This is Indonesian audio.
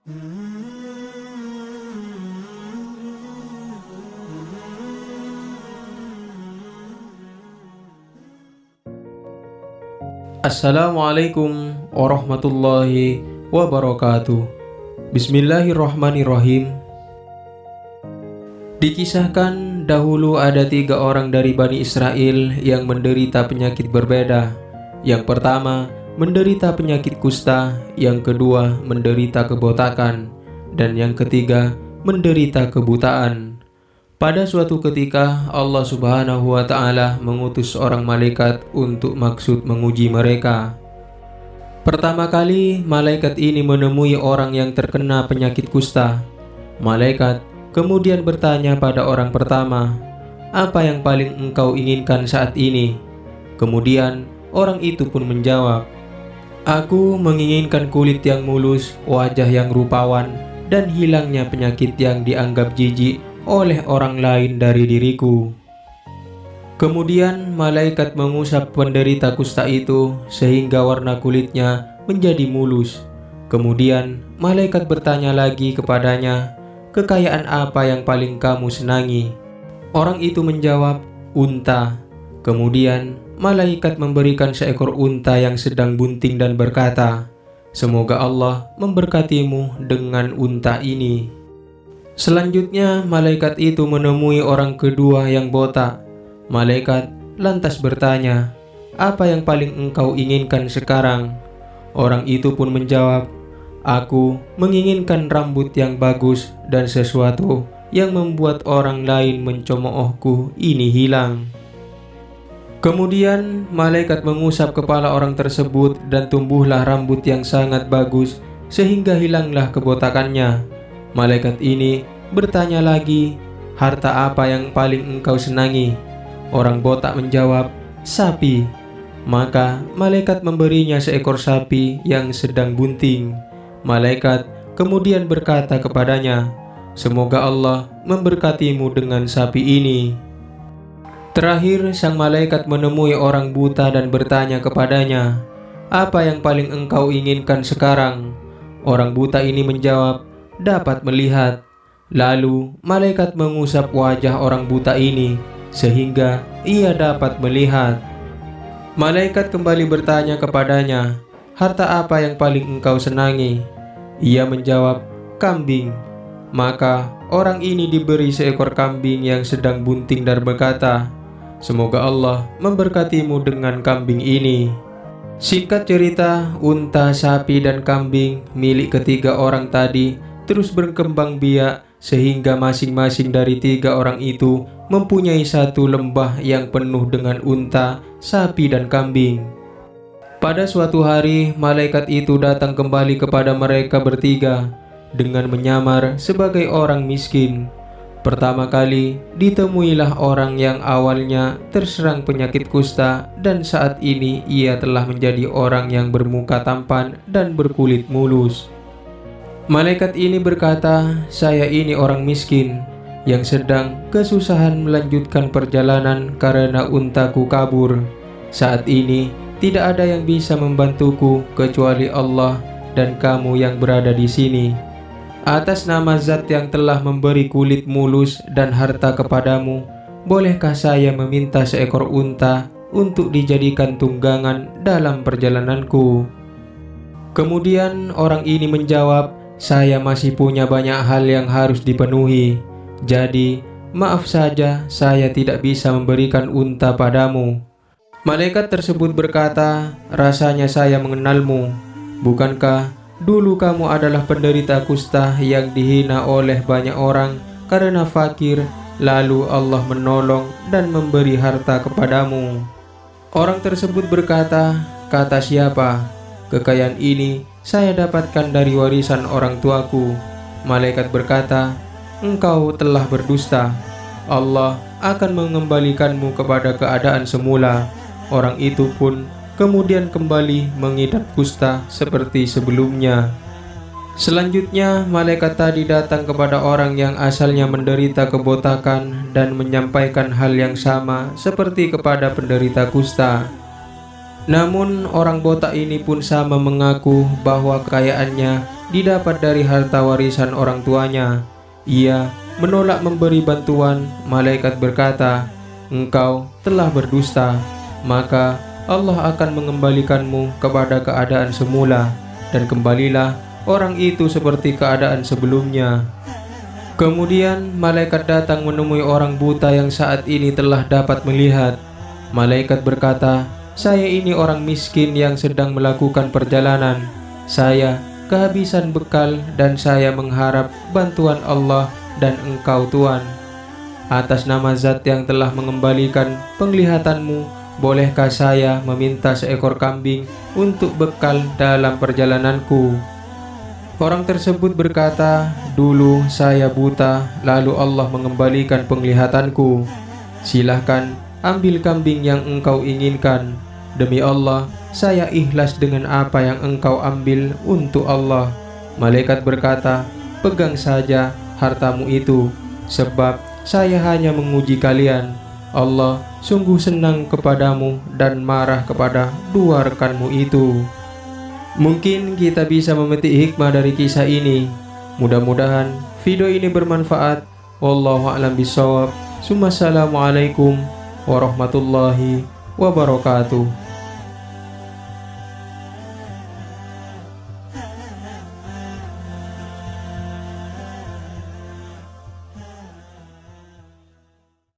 Assalamualaikum warahmatullahi wabarakatuh. Bismillahirrahmanirrahim. Dikisahkan dahulu ada 3 orang dari Bani Israel yang menderita penyakit berbeda. Yang pertama menderita penyakit kusta, yang kedua menderita kebotakan, dan yang ketiga menderita kebutaan. Pada suatu ketika Allah Subhanahu wa Ta'ala mengutus seorang malaikat untuk maksud menguji mereka. Pertama kali malaikat ini menemui orang yang terkena penyakit kusta. Malaikat kemudian bertanya pada orang pertama, "Apa yang paling engkau inginkan saat ini?" Kemudian orang itu pun menjawab, "Aku menginginkan kulit yang mulus, wajah yang rupawan, dan hilangnya penyakit yang dianggap jijik oleh orang lain dari diriku." Kemudian malaikat mengusap penderita kusta itu sehingga warna kulitnya menjadi mulus. Kemudian malaikat bertanya lagi kepadanya, "Kekayaan apa yang paling kamu senangi?" Orang itu menjawab, "Unta." Kemudian malaikat memberikan seekor unta yang sedang bunting dan berkata, "Semoga Allah memberkatimu dengan unta ini." Selanjutnya malaikat itu menemui orang kedua yang botak. Malaikat lantas bertanya, "Apa yang paling engkau inginkan sekarang?" Orang itu pun menjawab, "Aku menginginkan rambut yang bagus dan sesuatu yang membuat orang lain mencemoohku ini hilang." Kemudian malaikat mengusap kepala orang tersebut dan tumbuhlah rambut yang sangat bagus sehingga hilanglah kebotakannya. Malaikat ini bertanya lagi, "Harta apa yang paling engkau senangi?" Orang botak menjawab, "Sapi." Maka malaikat memberinya seekor sapi yang sedang bunting. Malaikat kemudian berkata kepadanya, "Semoga Allah memberkatimu dengan sapi ini." Terakhir sang malaikat menemui orang buta dan bertanya kepadanya, "Apa yang paling engkau inginkan sekarang?" Orang buta ini menjawab, "Dapat melihat." Lalu malaikat mengusap wajah orang buta ini sehingga ia dapat melihat. Malaikat kembali bertanya kepadanya, "Harta apa yang paling engkau senangi?" Ia menjawab, "Kambing." Maka orang ini diberi seekor kambing yang sedang bunting dan berkata, "Semoga Allah memberkatimu dengan kambing ini." Singkat cerita, unta, sapi, dan kambing milik ketiga orang tadi terus berkembang biak sehingga masing-masing dari 3 orang itu mempunyai satu lembah yang penuh dengan unta, sapi, dan kambing. Pada suatu hari, malaikat itu datang kembali kepada mereka bertiga dengan menyamar sebagai orang miskin. Pertama kali ditemuilah orang yang awalnya terserang penyakit kusta dan saat ini ia telah menjadi orang yang bermuka tampan dan berkulit mulus. Malaikat ini berkata, "Saya ini orang miskin yang sedang kesusahan melanjutkan perjalanan karena untaku kabur. Saat ini tidak ada yang bisa membantuku kecuali Allah dan kamu yang berada di sini. Atas nama Zat yang telah memberi kulit mulus dan harta kepadamu, bolehkah saya meminta seekor unta untuk dijadikan tunggangan dalam perjalananku?" Kemudian orang ini menjawab, "Saya masih punya banyak hal yang harus dipenuhi. Jadi, maaf saja saya tidak bisa memberikan unta padamu." Malaikat tersebut berkata, "Rasanya saya mengenalmu. Bukankah dulu kamu adalah penderita kusta yang dihina oleh banyak orang karena fakir, lalu Allah menolong dan memberi harta kepadamu?" Orang tersebut berkata, "Kata siapa? Kekayaan ini saya dapatkan dari warisan orang tuaku." Malaikat berkata, "Engkau telah berdusta. Allah akan mengembalikanmu kepada keadaan semula." Orang itu pun kemudian kembali mengidap kusta seperti sebelumnya. Selanjutnya, malaikat tadi datang kepada orang yang asalnya menderita kebotakan dan menyampaikan hal yang sama seperti kepada penderita kusta. Namun orang botak ini pun sama mengaku bahwa kekayaannya didapat dari harta warisan orang tuanya. Ia menolak memberi bantuan. Malaikat berkata, "Engkau telah berdusta, maka Allah akan mengembalikanmu kepada keadaan semula, dan kembalilah orang itu seperti keadaan sebelumnya." Kemudian malaikat datang menemui orang buta yang saat ini telah dapat melihat. Malaikat berkata, "Saya ini orang miskin yang sedang melakukan perjalanan. Saya kehabisan bekal dan saya mengharap bantuan Allah dan Engkau Tuhan. Atas nama Zat yang telah mengembalikan penglihatanmu, bolehkah saya meminta seekor kambing untuk bekal dalam perjalananku?" Orang tersebut berkata, "Dulu saya buta, lalu Allah mengembalikan penglihatanku. Silahkan ambil kambing yang engkau inginkan. Demi Allah, saya ikhlas dengan apa yang engkau ambil untuk Allah." Malaikat berkata, "Pegang saja hartamu itu, sebab saya hanya menguji kalian. Allah sungguh senang kepadamu dan marah kepada dua rekanmu itu." Mungkin kita bisa memetik hikmah dari kisah ini. Mudah-mudahan video ini bermanfaat. Wallahu a'lam bishawab. Assalamualaikum warahmatullahi wabarakatuh.